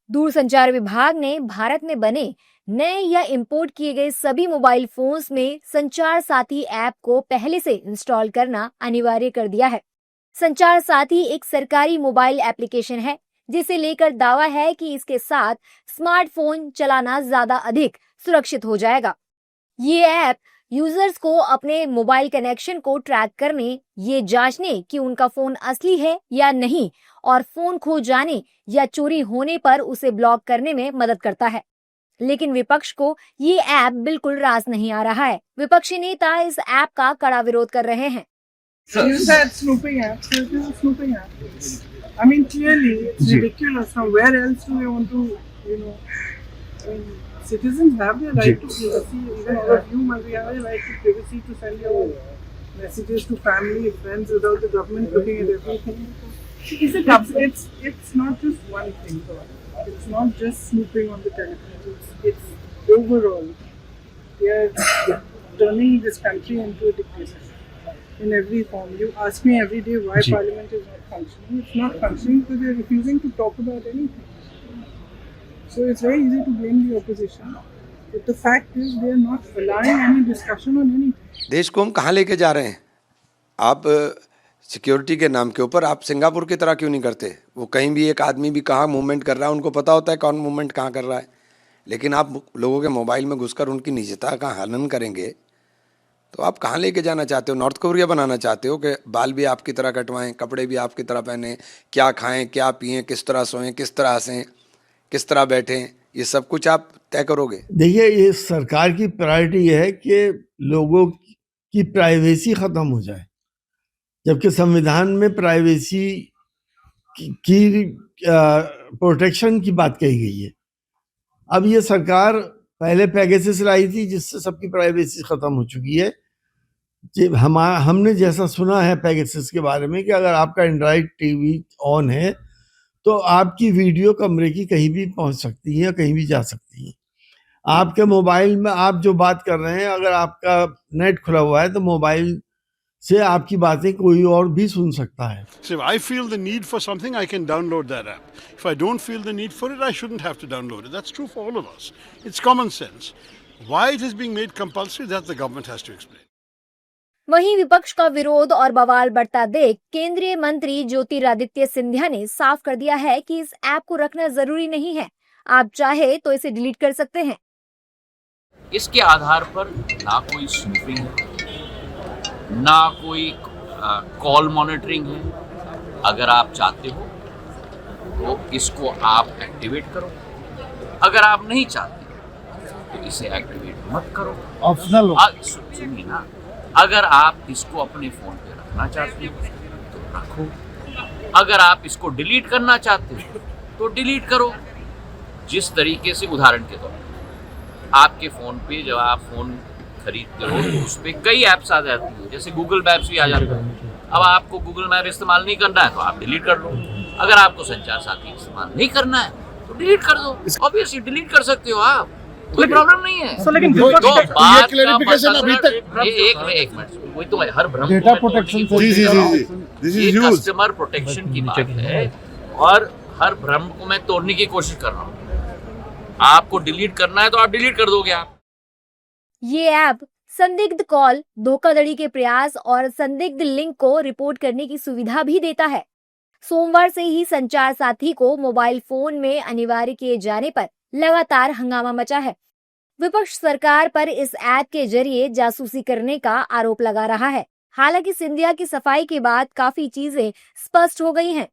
दूरसंचार विभाग ने भारत में बने नए या इंपोर्ट किए गए सभी मोबाइल फोन्स में संचार साथी ऐप को पहले से इंस्टॉल करना अनिवार्य कर दिया है। संचार साथी एक सरकारी मोबाइल एप्लीकेशन है जिसे लेकर दावा है कि इसके साथ स्मार्टफोन चलाना ज्यादा अधिक सुरक्षित हो जाएगा। ये ऐप यूजर्स को अपने मोबाइल कनेक्शन को ट्रैक करने, ये जांचने कि उनका फोन असली है या नहीं और फोन खो जाने या चोरी होने पर उसे ब्लॉक करने में मदद करता है। लेकिन विपक्ष को ये ऐप बिल्कुल रास नहीं आ रहा है। विपक्षी नेता इस ऐप का कड़ा विरोध कर रहे हैं। You said snooping app, so it is a snooping app. I mean, clearly, it's ridiculous. Now, where else do they want to, I mean, citizens have their right to privacy. Even all of you must have a right to privacy to send your messages to family, friends, without the government looking at everything. It's not just one thing. It's not just snooping on the telephone. It's overall. They are turning this country into a dictatorship. In every form. You ask me every day why Parliament is not functioning. It's not functioning because they are refusing to talk about anything. So it's very easy to blame the opposition. But the fact is they are not allowing any discussion on anything. देश को हम कहाँ लेके जा रहे हैं? आप security के नाम के ऊपर आप सिंगापुर की तरह क्यों नहीं करते? वो कहीं भी एक आदमी भी कहाँ मूवमेंट कर रहा है उनको पता होता है कौन मूवमेंट कहाँ कर रहा है, लेकिन आप लोगों के मोबाइल में घुसकर उनकी निजता का हनन करेंगे तो आप कहाँ लेके जाना चाहते हो? नॉर्थ कोरिया बनाना चाहते हो कि बाल भी आपकी तरह कटवाएं, कपड़े भी आपकी तरह पहने, क्या खाएं, क्या पिएं, किस तरह सोएं, किस तरह हंसें, किस तरह बैठें, ये सब कुछ आप तय करोगे? देखिए, ये सरकार की प्रायोरिटी है कि लोगों की प्राइवेसी खत्म हो जाए, जबकि संविधान में प्राइवेसी की प्रोटेक्शन की बात कही गई है। अब ये सरकार पहले पेगासस लाई थी जिससे सबकी प्राइवेसी खत्म हो चुकी है। हमने जैसा सुना है पेगासस के बारे में कि अगर आपका एंड्रॉइड टीवी ऑन है तो आपकी वीडियो कमरे की कहीं भी पहुंच सकती है, कहीं भी जा सकती है। आपके मोबाइल में आप जो बात कर रहे हैं, अगर आपका नेट खुला हुआ है तो मोबाइल से आपकी बातें कोई और भी सुन सकता है। So if I feel the need for something, I can download that app. If I don't feel the need for it, I shouldn't have to download it. That's true for all of us. It's common sense. Why it is being made compulsory, that the government has to explain. वहीं विपक्ष का विरोध और बवाल बढ़ता देख केंद्रीय मंत्री ज्योतिरादित्य सिंधिया ने साफ कर दिया है कि इस ऐप को रखना जरूरी नहीं है, आप चाहे तो इसे डिलीट कर सकते हैं। इसके आधार पर ना कोई स्नूपिंग है, ना कोई कॉल मॉनिटरिंग है। अगर आप चाहते हो तो इसको आप एक्टिवेट करो, अगर आप नहीं चाहते तो इसे एक्टिवेट मत करो, ऑप्शनल हो। सुनिए ना, अगर आप इसको अपने फोन पे रखना चाहते हो तो रखो, अगर आप इसको डिलीट करना चाहते हो तो डिलीट करो। जिस तरीके से, उदाहरण के तौर पर आपके फोन पे जब आप फोन खरीदते हो तो उस पर कई ऐप्स आ जाती है, जैसे गूगल मैप्स भी आ जाता है। अब आपको गूगल मैप इस्तेमाल नहीं करना है तो आप डिलीट कर लो, अगर आपको संचार साथी इस्तेमाल नहीं करना है तो डिलीट कर दो। ऑब्वियसली डिलीट कर सकते हो आप, कोई प्रॉब्लम नहीं है। लेकिन ये क्लैरिफिकेशन अभी तक एक मिनट, वही तो हर भ्रम डेटा प्रोटेक्शन ये कस्टमर प्रोटेक्शन की बात है और हर भ्रम को मैं तोड़ने की कोशिश कर रहा हूँ। आपको डिलीट करना है तो आप डिलीट कर दोगे। आप ये ऐप संदिग्ध कॉल, धोखाधड़ी के प्रयास और संदिग्ध लिंक को रिपोर्ट करने की सुविधा भी देता है। सोमवार से ही संचार साथी को मोबाइल फोन में अनिवार्य किए जाने पर लगातार हंगामा मचा है। विपक्ष सरकार पर इस ऐप के जरिए जासूसी करने का आरोप लगा रहा है। हालांकि सिंधिया की सफाई के बाद काफी चीजें स्पष्ट हो गई हैं।